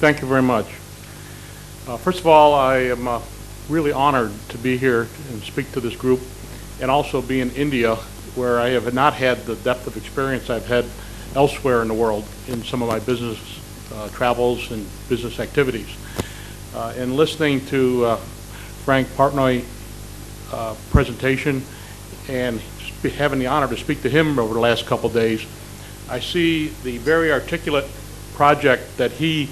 Thank you very much. First of all, I am really honored to be here and speak to this group, and also be in India, where I have not had the depth of experience I've had elsewhere in the world in some of my business travels and business activities. And listening to Frank Partnoy's presentation and having the honor to speak to him over the last couple of days, I see the very articulate project that he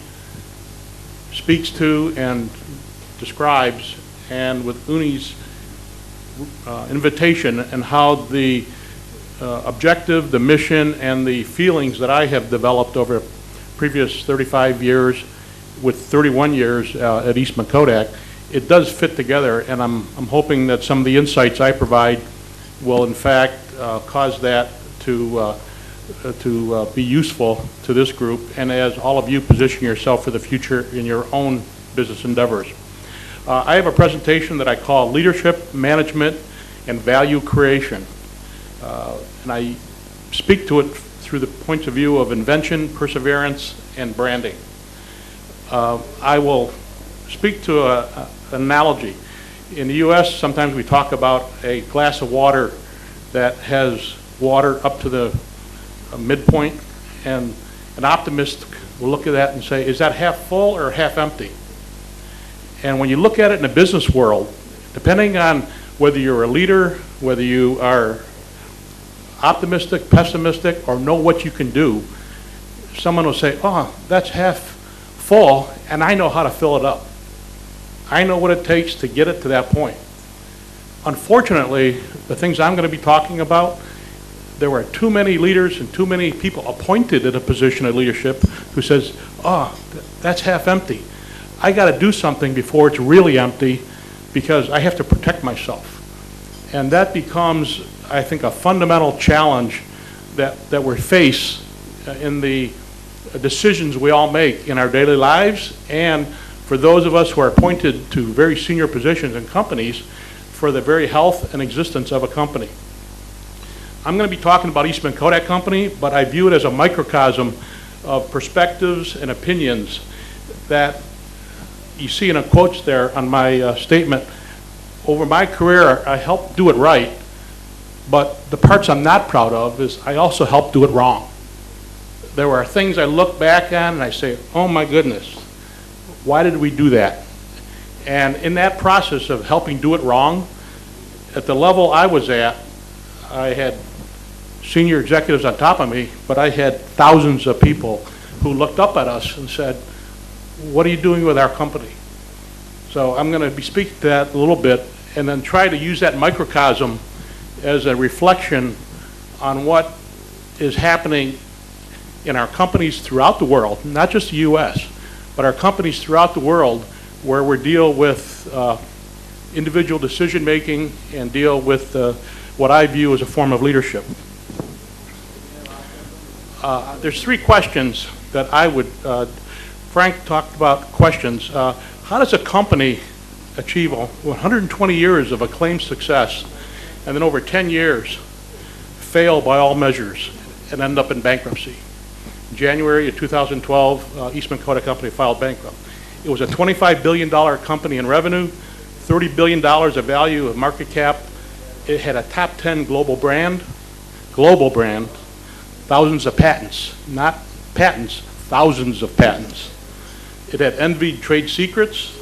speaks to and describes, and with Uni's invitation, and how the objective, the mission, and the feelings that I have developed over the previous 35 years with 31 years at Eastman Kodak, it does fit together, and I'm hoping that some of the insights I provide will in fact cause that to be useful to this group, and as all of you position yourself for the future in your own business endeavors. I have a presentation that I call Leadership, Management, and Value Creation. And I speak to it through the points of view of invention, perseverance, and branding. I will speak to an analogy. In the U.S., sometimes we talk about a glass of water that has water up to the midpoint, and an optimist will look at that and say, is that half full or half empty? And when you look at it in the business world, depending on whether you're a leader, whether you are optimistic, pessimistic, or know what you can do, someone will say, oh, that's half full, and I know how to fill it up. I know what it takes to get it to that point. Unfortunately, the things I'm going to be talking about, there were too many leaders and too many people appointed in a position of leadership who says, oh, that's half empty. I got to do something before it's really empty, because I have to protect myself. And that becomes, I think, a fundamental challenge that we face in the decisions we all make in our daily lives, and for those of us who are appointed to very senior positions in companies, for the very health and existence of a company. I'm going to be talking about Eastman Kodak Company, but I view it as a microcosm of perspectives and opinions that you see in the quotes there on my statement. Over my career, I helped do it right, but the parts I'm not proud of is I also helped do it wrong. There were things I look back on and I say, oh my goodness, why did we do that? And in that process of helping do it wrong, at the level I was at, I had senior executives on top of me, but I had thousands of people who looked up at us and said, what are you doing with our company? So I'm going to be speaking to that a little bit, and then try to use that microcosm as a reflection on what is happening in our companies throughout the world, not just the U.S., but our companies throughout the world, where we deal with individual decision making and deal with what I view as a form of leadership. There's three questions that I would, Frank talked about questions. How does a company achieve 120 years of acclaimed success and then over 10 years fail by all measures and end up in bankruptcy? In January of 2012, Eastman Kodak Company filed bankrupt. It was a $25 billion company in revenue, $30 billion of value of market cap. It had a top 10 global brand, thousands of patents, not patents, thousands of patents. It had envied trade secrets.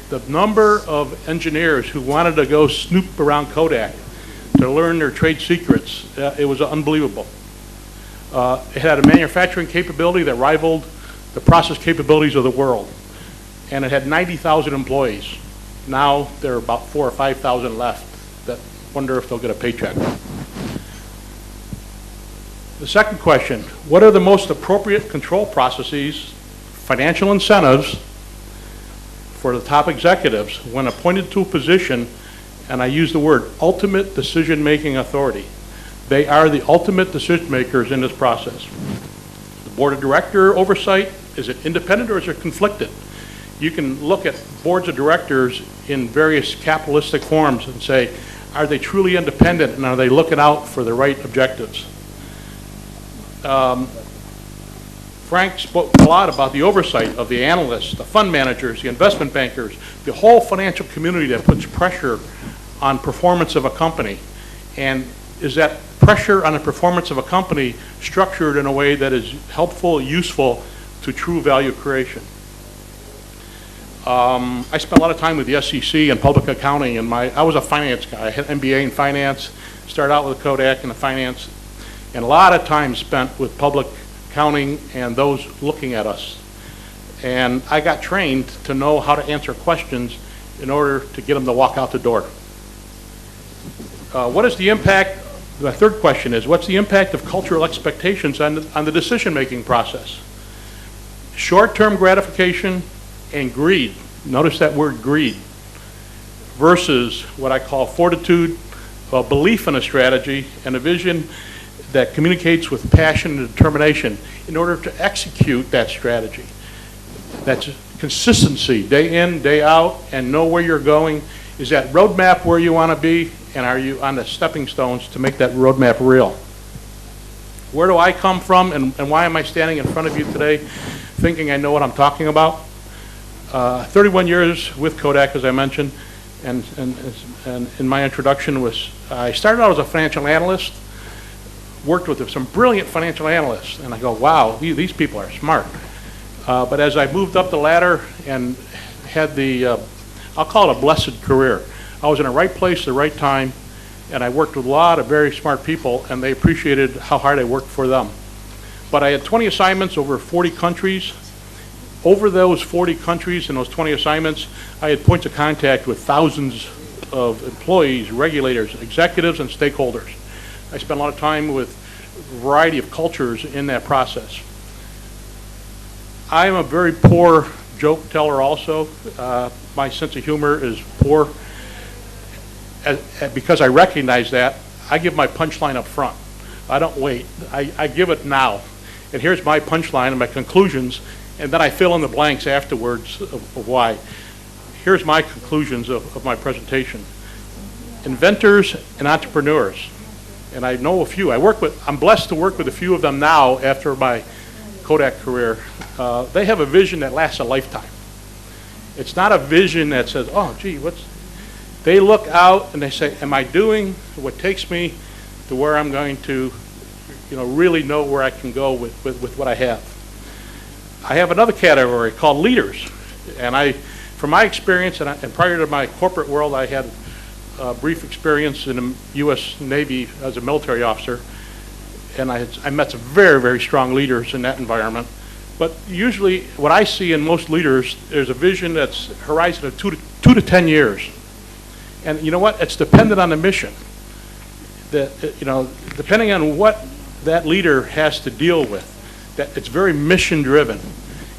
The number of engineers who wanted to go snoop around Kodak to learn their trade secrets, it was unbelievable. It had a manufacturing capability that rivaled the process capabilities of the world. And it had 90,000 employees. Now there are about 4,000 or 5,000 left that wonder if they'll get a paycheck. The second question, what are the most appropriate control processes, financial incentives for the top executives when appointed to a position, and I use the word ultimate decision-making authority. They are the ultimate decision makers in this process. The board of director oversight, is it independent or is it conflicted? You can look at boards of directors in various capitalistic forms and say, are they truly independent and are they looking out for the right objectives? For Frank spoke a lot about the oversight of the analysts, the fund managers, the investment bankers, the whole financial community that puts pressure on performance of a company. And is that pressure on the performance of a company structured in a way that is helpful, useful to true value creation? I spent a lot of time with the SEC and public accounting, and I was a finance guy. I had an MBA in finance, started out with Kodak in the finance, and a lot of time spent with public accounting and those looking at us. And I got trained to know how to answer questions in order to get them to walk out the door. What is the impact? The third question is, what's the impact of cultural expectations on the decision-making process? Short-term gratification and greed. Notice that word greed. Versus what I call fortitude, a belief in a strategy and a vision that communicates with passion and determination in order to execute that strategy. That's consistency, day in, day out, and know where you're going. Is that roadmap where you want to be, and are you on the stepping stones to make that roadmap real? Where do I come from, and why am I standing in front of you today thinking I know what I'm talking about? 31 years with Kodak, as I mentioned, and in my introduction was, I started out as a financial analyst, worked with some brilliant financial analysts, and I go, wow, these people are smart. But as I moved up the ladder and had the, I'll call it a blessed career. I was in the right place at the right time, and I worked with a lot of very smart people, and they appreciated how hard I worked for them. But I had 20 assignments over 40 countries. Over those 40 countries and those 20 assignments, I had points of contact with thousands of employees, regulators, executives, and stakeholders. I spent a lot of time with a variety of cultures in that process. I am a very poor joke teller also. My sense of humor is poor. Because I recognize that, I give my punchline up front. I don't wait. I give it now. And here's my punchline and my conclusions, and then I fill in the blanks afterwards of why. Here's my conclusions of my presentation. Inventors and entrepreneurs, and I know a few. I'm blessed to work with a few of them now after my Kodak career. They have a vision that lasts a lifetime. It's not a vision that says, oh, gee, they look out and they say, am I doing what takes me to where I'm going to, really know where I can go with what I have. I have another category called leaders. And from my experience, and prior to my corporate world, I had a brief experience in the U.S. Navy as a military officer. And I met some very, very strong leaders in that environment. But usually what I see in most leaders, there's a vision that's horizon of 2 to 10 years. And you know what? It's dependent on the mission. Depending on what that leader has to deal with, that it's very mission driven.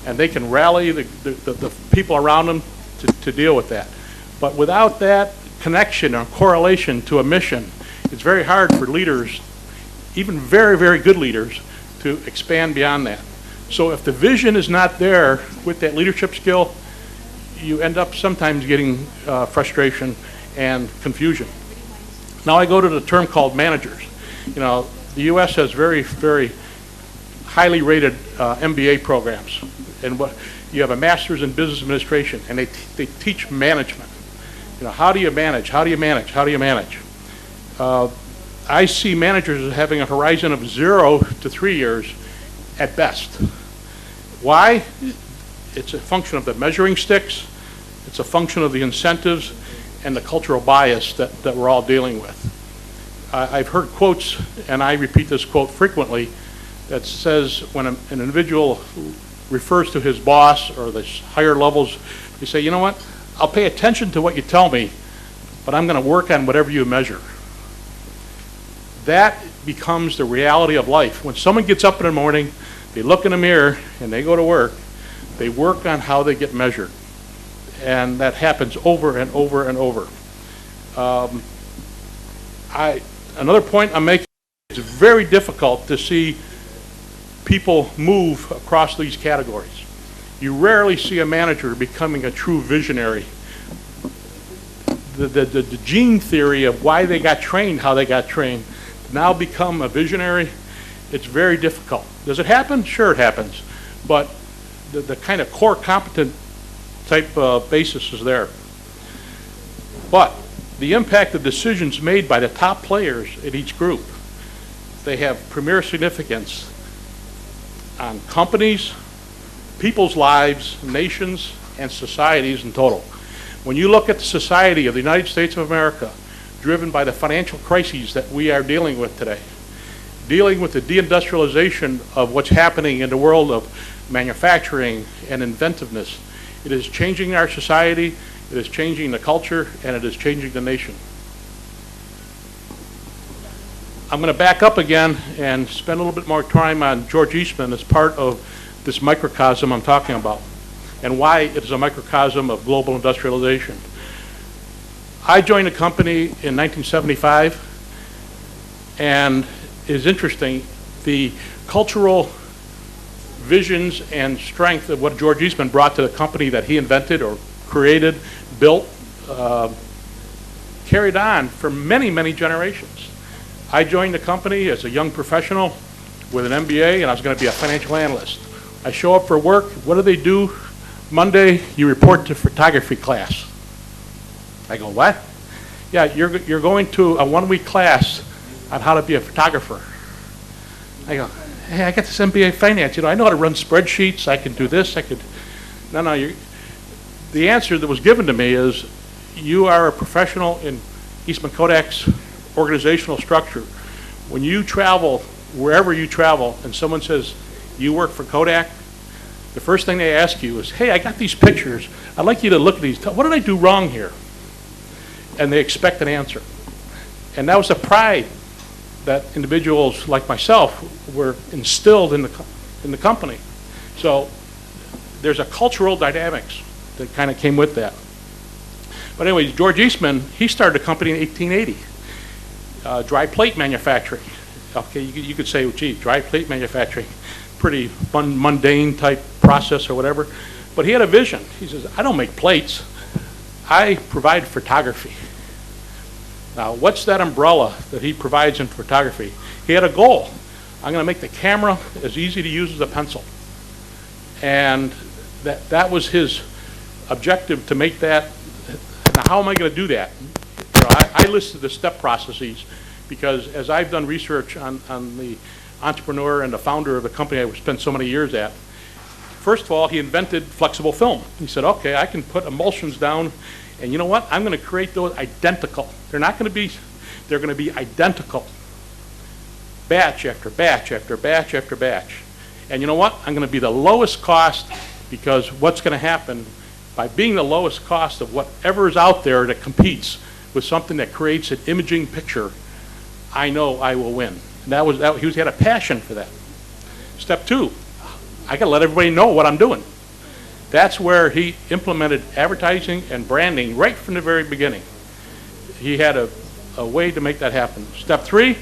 And they can rally the people around them to deal with that. But without that connection or correlation to a mission, it's very hard for leaders, even very, very good leaders, to expand beyond that. So if the vision is not there with that leadership skill, you end up sometimes getting frustration and confusion. Now I go to the term called managers. The U.S. has very, very highly rated MBA programs. And you have a master's in business administration, and they teach management. How do you manage? How do you manage? How do you manage? I see managers as having a horizon of 0 to 3 years at best. Why? It's a function of the measuring sticks, it's a function of the incentives, and the cultural bias that we're all dealing with. I've heard quotes, and I repeat this quote frequently, that says when an individual refers to his boss or the higher levels, you say, you know what, I'll pay attention to what you tell me, but I'm going to work on whatever you measure. That becomes the reality of life. When someone gets up in the morning, they look in the mirror and they go to work, they work on how they get measured. And that happens over and over and over. Another point I'm making, it's very difficult to see people move across these categories. You rarely see a manager becoming a true visionary. The gene theory of why they got trained, how they got trained, now become a visionary, it's very difficult. Does it happen? Sure it happens. but the kind of core competent type basis is there. But the impact of decisions made by the top players at each group, they have premier significance on companies, people's lives, nations, and societies in total. When you look at the society of the United States of America, driven by the financial crises that we are dealing with today, dealing with the deindustrialization of what's happening in the world of manufacturing and inventiveness, it is changing our society, it is changing the culture, and it is changing the nation. I'm going to back up again and spend a little bit more time on George Eastman as part of this microcosm I'm talking about, and why it is a microcosm of global industrialization. I joined the company in 1975, and it is interesting, the cultural visions and strength of what George Eastman brought to the company that he invented or created, built, carried on for many, many generations. I joined the company as a young professional with an MBA, and I was going to be a financial analyst. I show up for work. What do they do? Monday, you report to photography class. I go, what? Yeah, you're going to a one-week class on how to be a photographer. I go, hey, I got this MBA finance. I know how to run spreadsheets. I can do this. No. The answer that was given to me is, you are a professional in Eastman Kodak's organizational structure. When you travel, wherever you travel, and someone says, you work for Kodak, the first thing they ask you is, hey, I got these pictures. I'd like you to look at these. What did I do wrong here? And they expect an answer. And that was a pride that individuals like myself were instilled in the company. So there's a cultural dynamics that kind of came with that. But anyways, George Eastman, he started a company in 1880, dry plate manufacturing. Okay, you could say, well, gee, dry plate manufacturing, pretty mundane type process or whatever. But he had a vision. He says, I don't make plates, I provide photography. Now, what's that umbrella that he provides in photography? He had a goal. I'm going to make the camera as easy to use as a pencil. And that was his objective, to make that. Now, how am I going to do that? I listed the step processes because as I've done research on the entrepreneur and the founder of the company I spent so many years at, first of all, he invented flexible film. He said, okay, I can put emulsions down, and you know what? I'm going to create those identical. They're going to be identical. Batch after batch after batch after batch. And you know what? I'm going to be the lowest cost, because what's going to happen by being the lowest cost of whatever is out there that competes with something that creates an imaging picture, I know I will win. And he had a passion for that. Step two, I got to let everybody know what I'm doing. That's where he implemented advertising and branding right from the very beginning. He had a way to make that happen. Step three,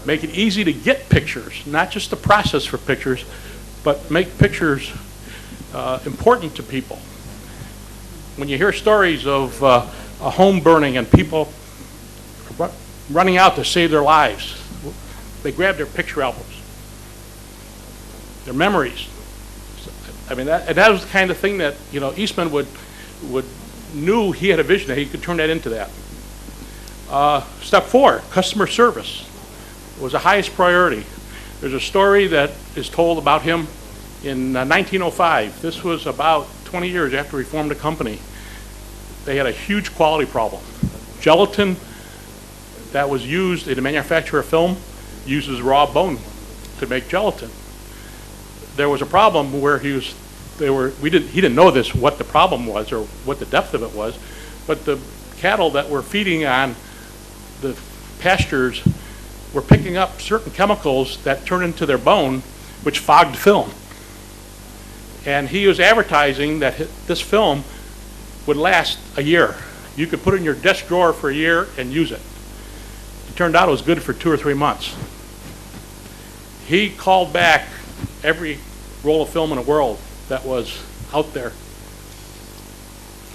make it easy to get pictures, not just the process for pictures, but make pictures important to people. When you hear stories of a home burning and people running out to save their lives, they grab their picture albums, their memories. I mean, that was the kind of thing that Eastman knew he had a vision that he could turn that into that. Step four, customer service was the highest priority. There's a story that is told about him in 1905. This was about 20 years after he formed the company. They had a huge quality problem. Gelatin that was used in the manufacture of film uses raw bone to make gelatin. There was a problem where he didn't know this, what the problem was or what the depth of it was, but the cattle that were feeding on the pastures were picking up certain chemicals that turned into their bone, which fogged film. And he was advertising that this film would last a year. You could put it in your desk drawer for a year and use it. It turned out it was good for 2 or 3 months. He called back every roll of film in the world that was out there,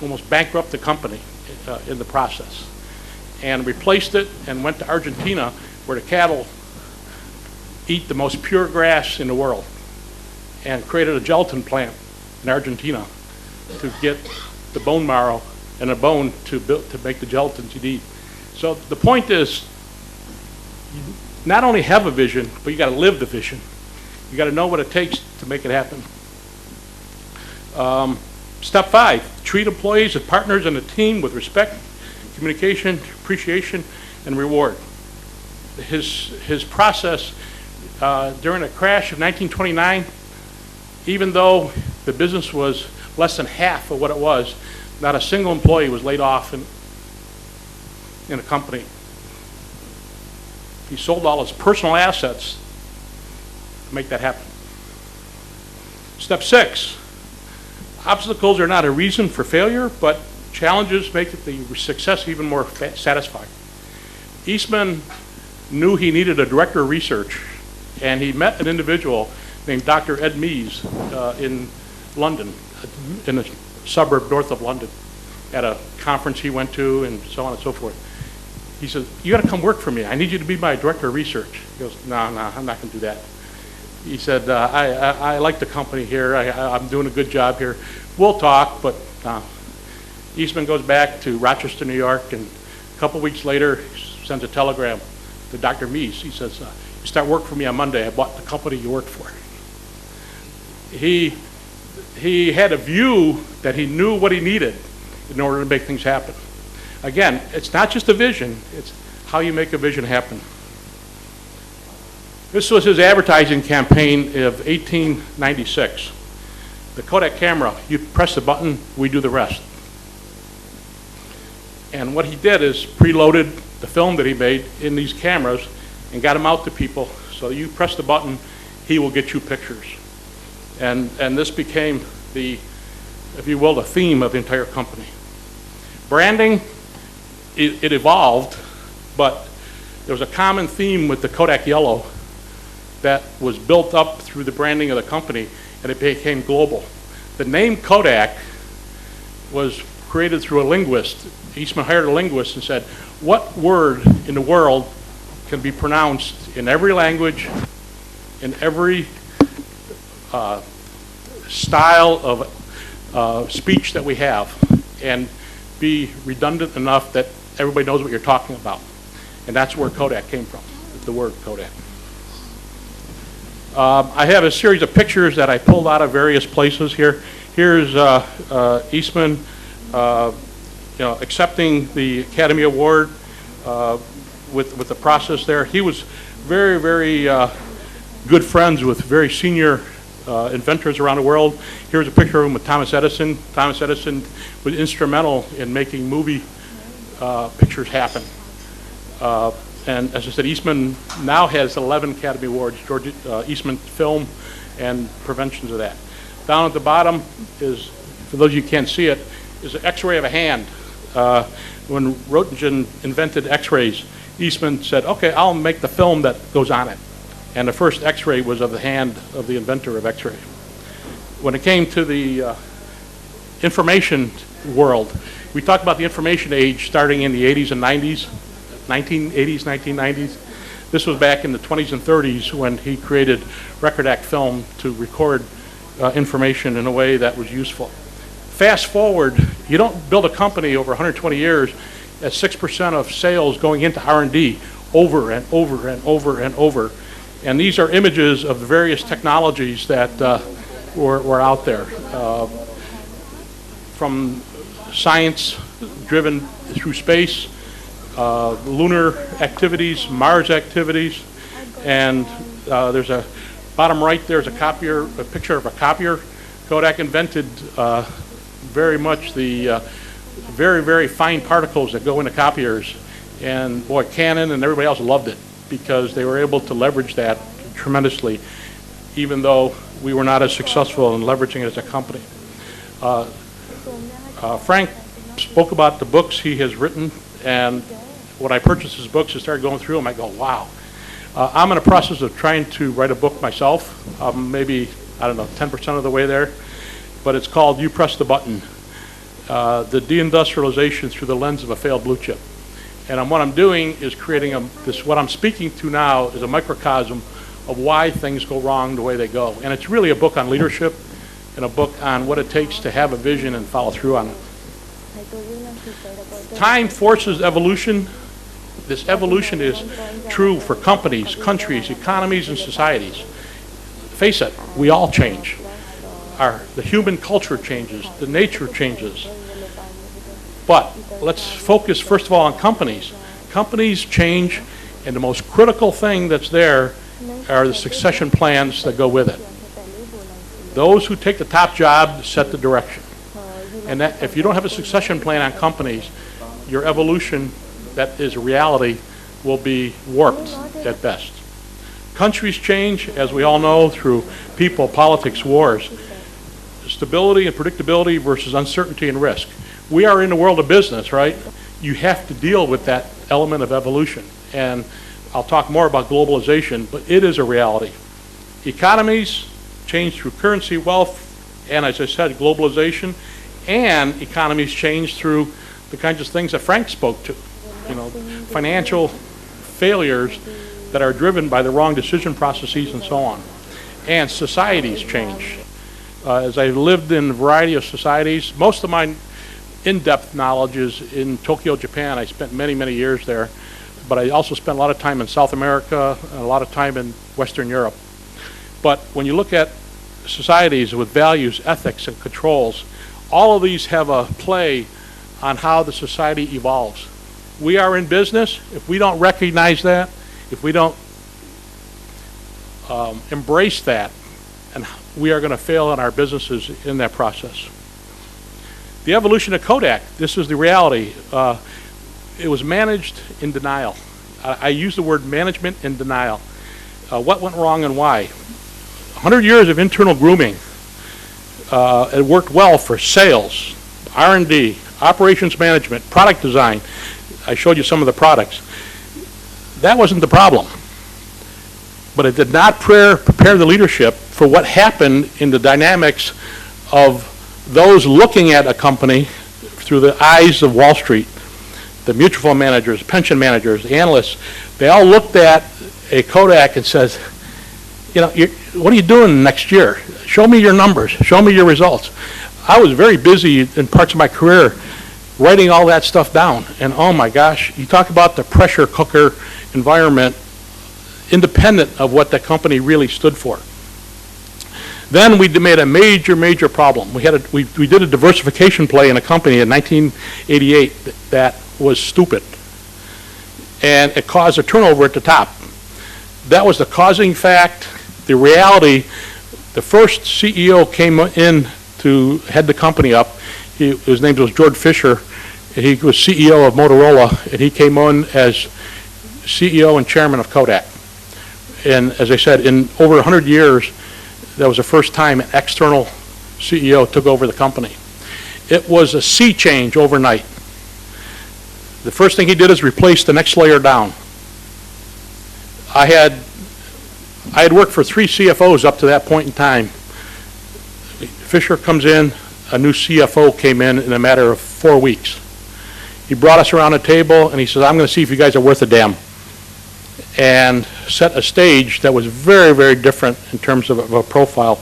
almost bankrupt the company in the process, and replaced it and went to Argentina, where the cattle eat the most pure grass in the world. and created a gelatin plant in Argentina to get the bone marrow and a bone to make the gelatins you need. So the point is, you not only have a vision, but you got to live the vision. You got to know what it takes to make it happen. Step 5, treat employees as partners and a team with respect, communication, appreciation, and reward. His process during the crash of 1929, even though the business was less than half of what it was, not a single employee was laid off in a company. He sold all his personal assets to make that happen. Step 6, obstacles are not a reason for failure, but challenges make the success even more satisfying. Eastman knew he needed a director of research, and he met an individual named Dr. Ed Mees in London, in a suburb north of London, at a conference he went to and so on and so forth. He said, you got to come work for me. I need you to be my director of research. He goes, no, I'm not going to do that. He said, I like the company here. I'm doing a good job here. We'll talk, but Eastman goes back to Rochester, New York, and a couple weeks later, he sends a telegram to Dr. Mees. He says, you start work for me on Monday. I bought the company you worked for. He had a view that he knew what he needed in order to make things happen. Again, it's not just a vision, it's how you make a vision happen. This was his advertising campaign of 1896. The Kodak camera, you press the button, we do the rest. And what he did is preloaded the film that he made in these cameras and got them out to people. So you press the button, he will get you pictures. And this became the, if you will, the theme of the entire company. Branding, it evolved, but there was a common theme with the Kodak yellow that was built up through the branding of the company, and it became global. The name Kodak was created through a linguist. Eastman hired a linguist and said, what word in the world can be pronounced in every language, in every style of speech that we have, and be redundant enough that everybody knows what you're talking about. And that's where Kodak came from, the word Kodak. I have a series of pictures that I pulled out of various places here. Here's Eastman accepting the Academy Award with the process there. He was very, very good friends with very senior inventors around the world. Here's a picture of him with Thomas Edison. Thomas Edison was instrumental in making movie pictures happen. And as I said, Eastman now has 11 Academy Awards, Eastman Film and preventions of that. Down at the bottom is, for those of you who can't see it, is an x-ray of a hand. When Roentgen invented x-rays, Eastman said, okay, I'll make the film that goes on it. And the first x-ray was of the hand of the inventor of x-ray. When it came to the information world, we talked about the information age starting in the 80s and 90s, 1980s, 1990s. This was back in the 20s and 30s when he created Record Act Film to record information in a way that was useful. Fast forward, you don't build a company over 120 years at 6% of sales going into R&D over and over and over and over. And these are images of the various technologies that were out there. From science driven through space, lunar activities, Mars activities, and there's a bottom right there's a picture of a copier. Kodak invented very much the very, very fine particles that go into copiers, and boy, Canon and everybody else loved it because they were able to leverage that tremendously, even though we were not as successful in leveraging it as a company. Frank spoke about the books he has written, and when I purchased his books and started going through them, I go, wow. I'm in a process of trying to write a book myself. Maybe, I don't know, 10% of the way there. But it's called You Press the Button, the deindustrialization through the lens of a failed blue chip. And what I'm doing is creating what I'm speaking to now is a microcosm of why things go wrong the way they go. And it's really a book on leadership and a book on what it takes to have a vision and follow through on it. Time forces evolution. This evolution is true for companies, countries, economies, and societies. Face it, we all change. The human culture changes, the nature changes. But let's focus first of all on companies. Companies change, and the most critical thing that's there are the succession plans that go with it. Those who take the top job set the direction. And that, if you don't have a succession plan on companies, your evolution that is a reality will be warped at best. Countries change, as we all know, through people, politics, wars. Stability and predictability versus uncertainty and risk. We are in the world of business, right? You have to deal with that element of evolution. And I'll talk more about globalization, but it is a reality. Economies change through currency, wealth, and as I said, globalization, and economies change through the kinds of things that Frank spoke to. You know, financial failures that are driven by the wrong decision processes and so on. And societies change. As I lived in a variety of societies, most of my in-depth knowledge is in Tokyo, Japan. I spent many, many years there. But I also spent a lot of time in South America and a lot of time in Western Europe. But when you look at societies with values, ethics, and controls, all of these have a play on how the society evolves. We are in business. If we don't recognize that, if we don't embrace that, and we are going to fail in our businesses in that process. The evolution of Kodak, this is the reality. It was managed in denial. I use the word management in denial. What went wrong and why? 100 years of internal grooming. It worked well for sales, R&D, operations management, product design. I showed you some of the products. That wasn't the problem. But it did not prepare the leadership for what happened in the dynamics of those looking at a company through the eyes of Wall Street. The mutual fund managers, pension managers, the analysts, they all looked at a Kodak and says, you know, what are you doing next year? Show me your numbers. Show me your results. I was very busy in parts of my career writing all that stuff down. And oh my gosh, you talk about the pressure cooker environment independent of what the company really stood for. Then we made a major problem. We did a diversification play in a company in 1988 that was stupid. And it caused a turnover at the top. That was the causing fact. The reality, the first CEO came in to head the company up. His name was George Fisher. And he was CEO of Motorola, and he came on as CEO and chairman of Kodak. And as I said, in over 100 years, that was the first time an external CEO took over the company. It was a sea change overnight. The first thing he did is replace the next layer down. I had worked for 3 CFOs up to that point in time. Fisher comes in, a new CFO came in a matter of 4 weeks. He brought us around a table and he says, I'm going to see if you guys are worth a damn. And set a stage that was very different in terms of a profile.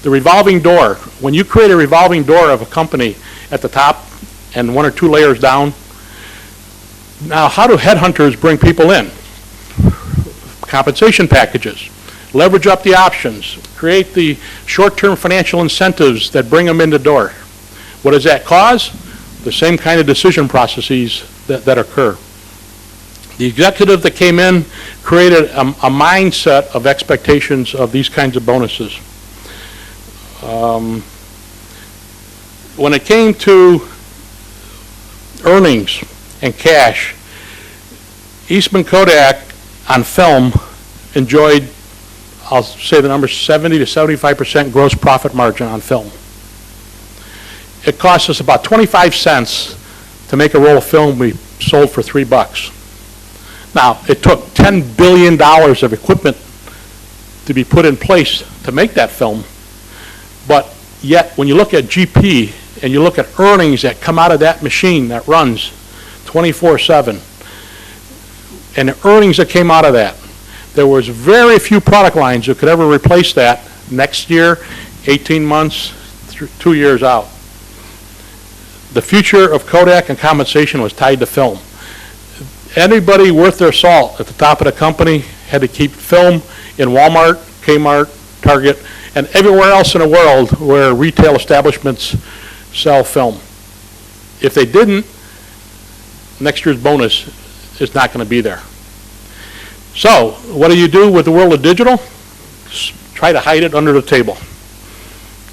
The revolving door. When you create a revolving door of a company at the top and 1 or 2 layers down, now how do headhunters bring people in? Compensation packages. Leverage up the options. Create the short-term financial incentives that bring them in the door. What does that cause? The same kind of decision processes that occur. The executive that came in created a mindset of expectations of these kinds of bonuses. When it came to earnings and cash, Eastman Kodak on film enjoyed, I'll say the number, 70 to 75% gross profit margin on film. It cost us about 25 cents to make a roll of film we sold for $3. Now, it took $10 billion of equipment to be put in place to make that film, but yet when you look at GP and you look at earnings that come out of that machine that runs 24/7, and the earnings that came out of that, There was very few product lines that could ever replace that next year, 18 months, 2 years out. The future of Kodak and compensation was tied to film. Anybody worth their salt at the top of the company had to keep film in Walmart, Kmart, Target, and everywhere else in the world where retail establishments sell film. If they didn't, next year's bonus is not going to be there. So, what do you do with the world of digital? Try to hide it under the table.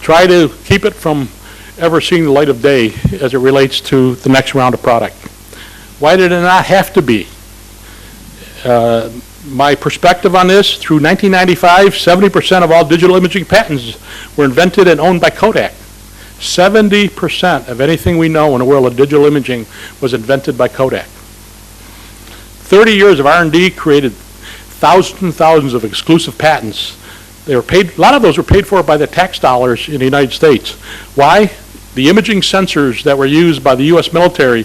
Try to keep it from ever seeing the light of day as it relates to the next round of product. Why did it not have to be? My perspective on this, through 1995, 70% of all digital imaging patents were invented and owned by Kodak. 70% of anything we know in the world of digital imaging was invented by Kodak. 30 years of R&D created thousands and thousands of exclusive patents. They were paid, a lot of those were paid for by the tax dollars in the United States. Why? The imaging sensors that were used by the U.S. military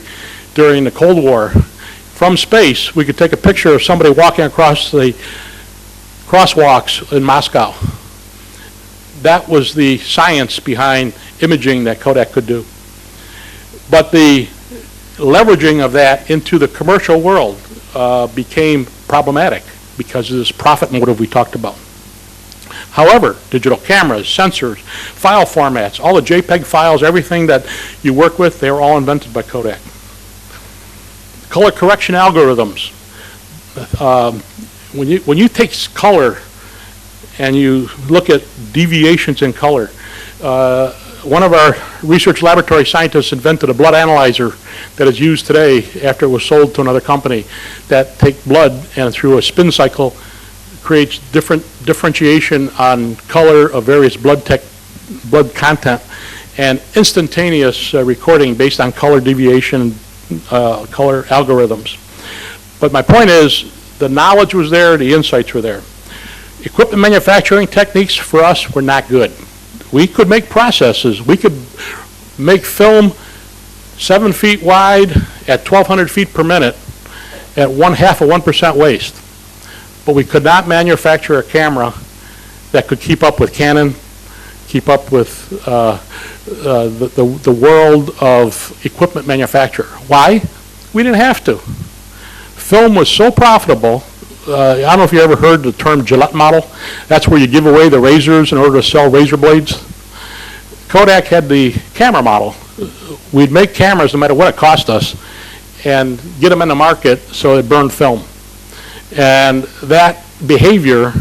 during the Cold War. From space, we could take a picture of somebody walking across the crosswalks in Moscow. That was the science behind imaging that Kodak could do. But the leveraging of that into the commercial world became problematic because of this profit motive we talked about. However, digital cameras, sensors, file formats, all the JPEG files, everything that you work with, they were all invented by Kodak. Color correction algorithms. When you take color and you look at deviations in color, one of our research laboratory scientists invented a blood analyzer that is used today after it was sold to another company that take blood and through a spin cycle creates differentiation on color of various blood content and instantaneous recording based on color deviation, color algorithms. But my point is, the knowledge was there, the insights were there. Equipment manufacturing techniques for us were not good. We could make processes. We could make film 7 feet wide at 1,200 feet per minute at 1/2% waste. But we could not manufacture a camera that could keep up with Canon, keep up with the world of equipment manufacture. Why? We didn't have to. Film was so profitable. I don't know if you ever heard the term Gillette model. That's where you give away the razors in order to sell razor blades. Kodak had the camera model. We'd make cameras no matter what it cost us and get them in the market so it burned film. And that behavior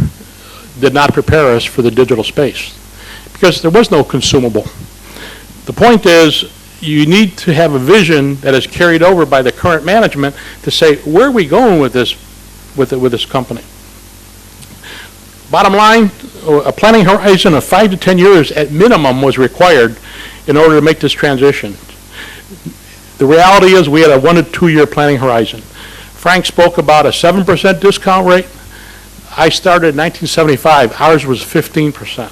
did not prepare us for the digital space because there was no consumable. The point is, you need to have a vision that is carried over by the current management to say, where are we going with this, with this company? Bottom line, a planning horizon of 5 to 10 years at minimum was required in order to make this transition. The reality is we had a 1 to 2 year planning horizon. Frank spoke about a 7% discount rate. I started in 1975. Ours was 15%.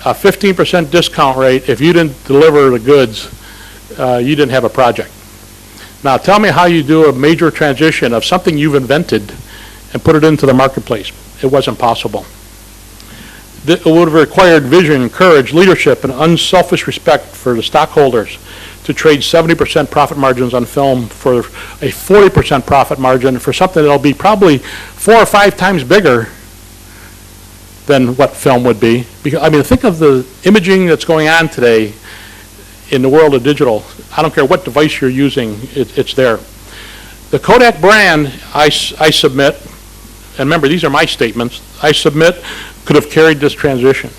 A 15% discount rate, if you didn't deliver the goods, you didn't have a project. Now tell me how you do a major transition of something you've invented and put it into the marketplace. It wasn't possible. It would have required vision, courage, leadership, and unselfish respect for the stockholders to trade 70% profit margins on film for a 40% profit margin for something that'll be probably 4 or 5 times bigger than what film would be. Because, I mean, think of the imaging that's going on today in the world of digital. I don't care what device you're using, it's there. The Kodak brand, I submit, and remember, these are my statements, I submit could have carried this transition.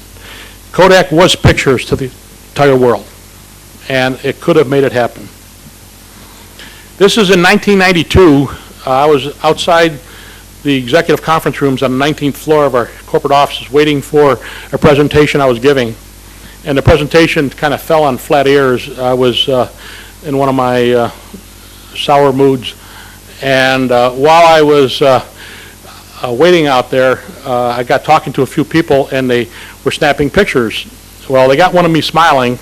Kodak was pictures to the entire world, and it could have made it happen. This is in 1992. I was outside the executive conference rooms on the 19th floor of our corporate offices waiting for a presentation I was giving. And the presentation kind of fell on flat ears. I was in one of my sour moods. And while I was waiting out there, I got talking to a few people and they were snapping pictures. Well, they got one of me smiling,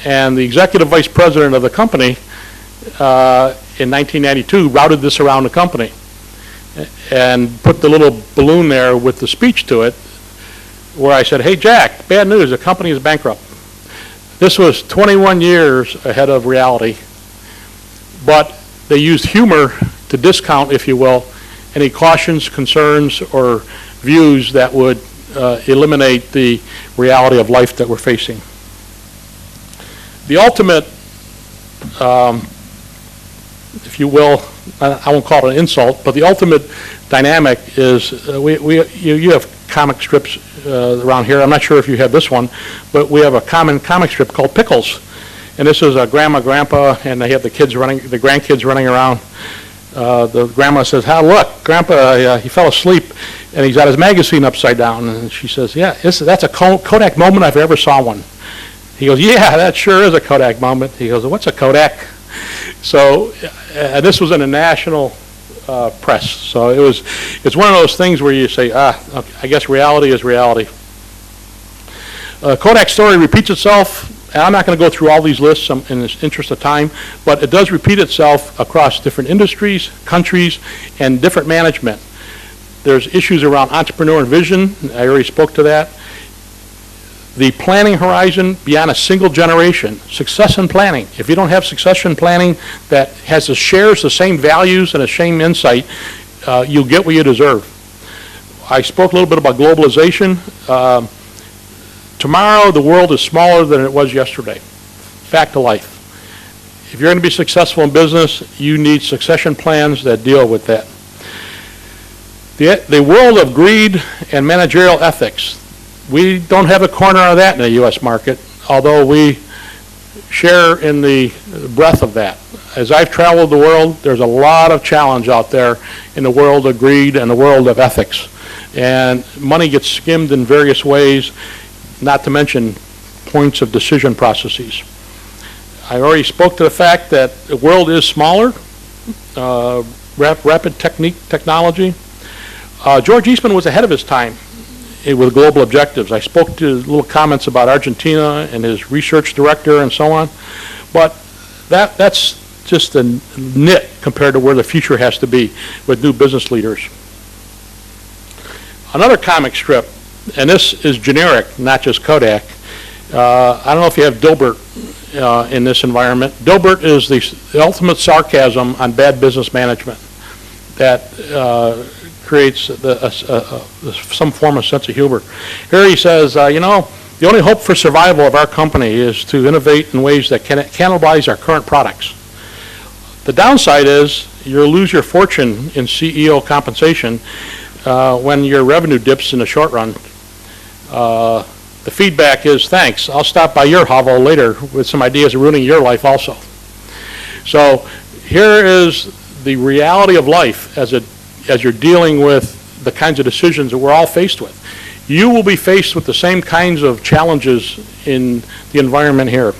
and the executive vice president of the company in 1992 routed this around the company. and put the little balloon there with the speech to it, where I said, hey, Jack, bad news, the company is bankrupt. This was 21 years ahead of reality, but they used humor to discount, if you will, any cautions, concerns, or views that would eliminate the reality of life that we're facing. The ultimate, if you will, I won't call it an insult, but the ultimate dynamic is you have comic strips around here. I'm not sure if you have this one, but we have a common comic strip called Pickles. And this is a grandma, grandpa, and they have the grandkids running around. The grandma says, "How look, Grandpa, he fell asleep, and he's got his magazine upside down." And she says, "Yeah, that's a Kodak moment if I ever saw one." He goes, "Yeah, that sure is a Kodak moment." He goes, "What's a Kodak?" So this was in the national press. So it's one of those things where you say, okay, I guess reality is reality. Kodak's story repeats itself. And I'm not going to go through all these lists in the interest of time, but it does repeat itself across different industries, countries, and different management. There's issues around entrepreneur and vision. I already spoke to that. The planning horizon beyond a single generation, succession planning. If you don't have succession planning that shares the same values and the same insight, you'll get what you deserve. I spoke a little bit about globalization. Tomorrow, the world is smaller than it was yesterday. Fact of life. If you're going to be successful in business, you need succession plans that deal with that. The world of greed and managerial ethics. We don't have a corner of that in the U.S. market, although we share in the breadth of that. As I've traveled the world, there's a lot of challenge out there in the world of greed and the world of ethics. And money gets skimmed in various ways, not to mention points of decision processes. I already spoke to the fact that the world is smaller, rapid technology. George Eastman was ahead of his time with global objectives. I spoke to little comments about Argentina and his research director and so on, but that's just a nit compared to where the future has to be with new business leaders. Another comic strip, and this is generic, not just Kodak. I don't know if you have Dilbert in this environment. Dilbert is the ultimate sarcasm on bad business management that creates some form of sense of humor. Here he says, the only hope for survival of our company is to innovate in ways that cannibalize our current products. The downside is you'll lose your fortune in CEO compensation when your revenue dips in the short run. The feedback is, thanks, I'll stop by your hovel later with some ideas of ruining your life also. So here is the reality of life as you're dealing with the kinds of decisions that we're all faced with. You will be faced with the same kinds of challenges in the environment here.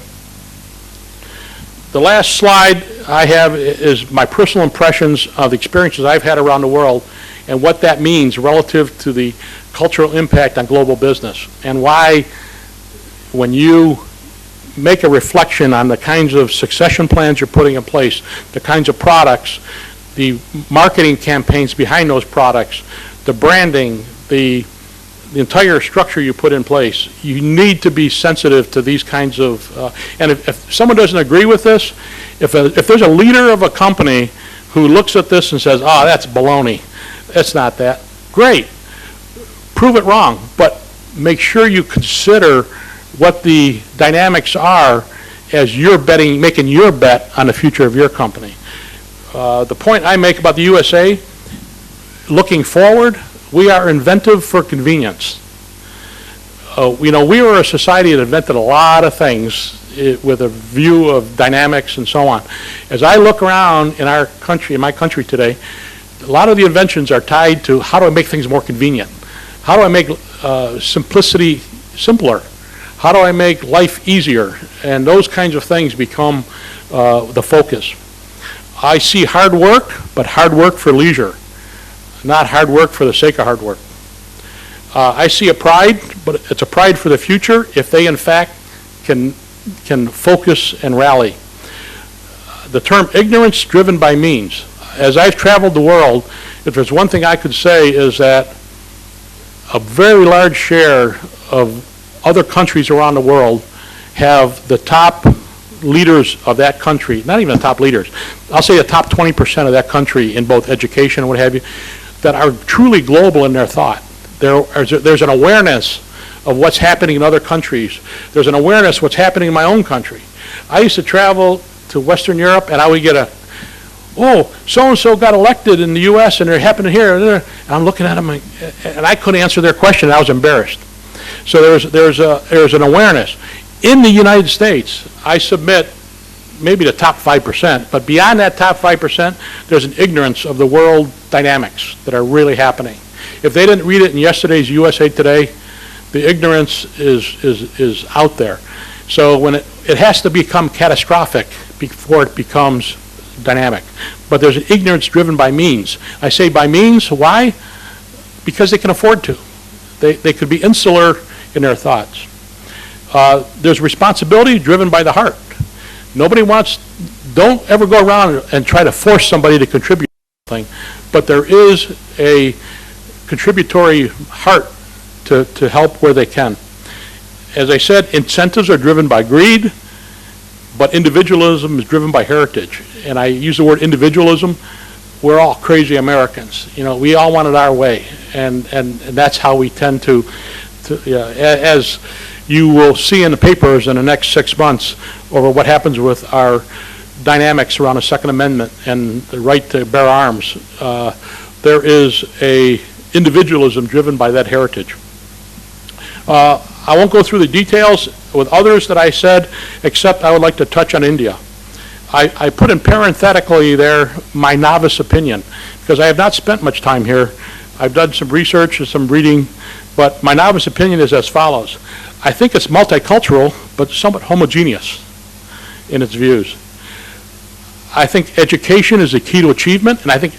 The last slide I have is my personal impressions of the experiences I've had around the world and what that means relative to the cultural impact on global business, and why when you make a reflection on the kinds of succession plans you're putting in place, the kinds of products, the marketing campaigns behind those products, the branding, the entire structure you put in place, you need to be sensitive to these kinds of, and if someone doesn't agree with this, if there's a leader of a company who looks at this and says, oh, that's baloney, it's not that, great. Prove it wrong, but make sure you consider what the dynamics are as you're making your bet on the future of your company. The point I make about the USA, looking forward, we are inventive for convenience. We were a society that invented a lot of things with a view of dynamics and so on. As I look around in my country today, a lot of the inventions are tied to how do I make things more convenient? How do I make simplicity simpler? How do I make life easier? And those kinds of things become the focus. I see hard work, but hard work for leisure, not hard work for the sake of hard work. I see a pride, but it's a pride for the future if they in fact can focus and rally. The term ignorance driven by means. As I've traveled the world, if there's one thing I could say is that a very large share of other countries around the world have the top leaders of that country, not even the top leaders, I'll say the top 20% of that country in both education and what have you, that are truly global in their thought. There's an awareness of what's happening in other countries. There's an awareness of what's happening in my own country. I used to travel to Western Europe, and I would get oh, so-and-so got elected in the U.S., and they're happening here. And I'm looking at them, and I couldn't answer their question, and I was embarrassed. So there's an awareness. In the United States, I submit maybe the top 5%, but beyond that top 5%, there's an ignorance of the world dynamics that are really happening. If they didn't read it in yesterday's USA Today, the ignorance is out there. So when it has to become catastrophic before it becomes dynamic. But there's an ignorance driven by means. I say by means, why? Because they can afford to. They could be insular in their thoughts. There's responsibility driven by the heart. Don't ever go around and try to force somebody to contribute something, but there is a contributory heart to help where they can. As I said, incentives are driven by greed, but individualism is driven by heritage. And I use the word individualism. We're all crazy Americans. You know, we all want it our way, and that's how we tend to as you will see in the papers in the next 6 months over what happens with our dynamics around the Second Amendment and the right to bear arms. There is a individualism driven by that heritage. I won't go through the details with others that I said, except I would like to touch on India. I put in parenthetically there my novice opinion, because I have not spent much time here. I've done some research and some reading, but my novice opinion is as follows. I think it's multicultural, but somewhat homogeneous in its views. I think education is the key to achievement, and I think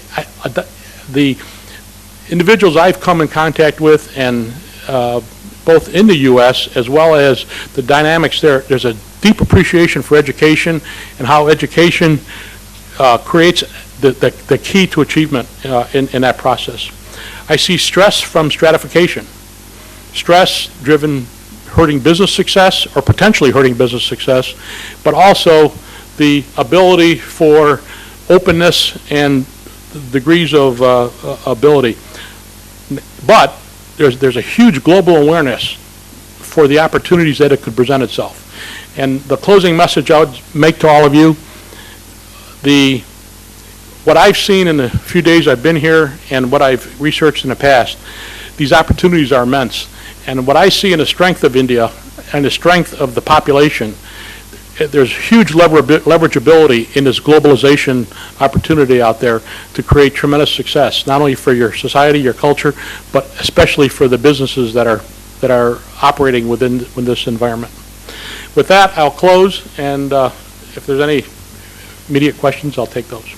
the individuals I've come in contact with, and both in the U.S. as well as the dynamics there's a deep appreciation for education and how education creates the key to achievement in that process. I see stress from stratification. Stress driven hurting business success or potentially hurting business success, but also the ability for openness and degrees of ability. But there's a huge global awareness for the opportunities that it could present itself. And the closing message I would make to all of you, what I've seen in the few days I've been here and what I've researched in the past, these opportunities are immense. And what I see in the strength of India and the strength of the population, there's huge leverageability in this globalization opportunity out there to create tremendous success, not only for your society, your culture, but especially for the businesses that are operating within this environment. With that, I'll close, and if there's any immediate questions, I'll take those.